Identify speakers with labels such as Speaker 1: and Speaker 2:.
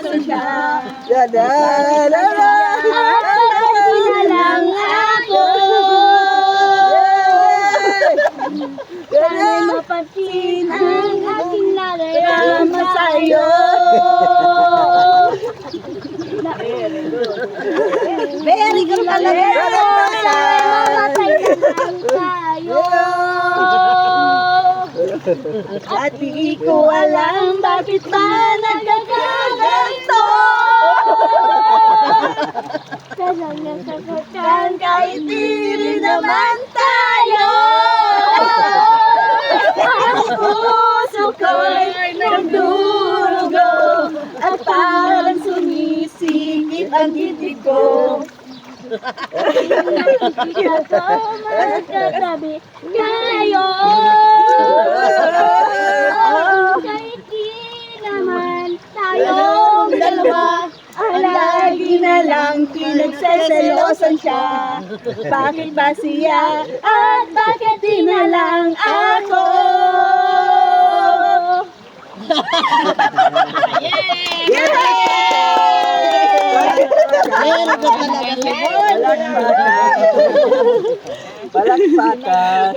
Speaker 1: seloso siya.
Speaker 2: Da-da-da-da.
Speaker 1: Di na lang ako. Sana'y mapansin ang aking nadarama sa'yo.
Speaker 2: Very good talaga.
Speaker 1: Mamatay na lang tayo. At di ko alam bakit ba nagkakaganto. Kailang nasasaktan kahit di rin naman tayo. Ang puso ko'y nagdurugo at parang sumisikip ang dibdib ko. Hindi ako magkatabi ngayon. Kahit di naman tayong dalawa, ang lagi na lang pinagseselosan siya. Bakit ba siya at bakit di na lang ako?
Speaker 2: Very good talaga. Palakpakan.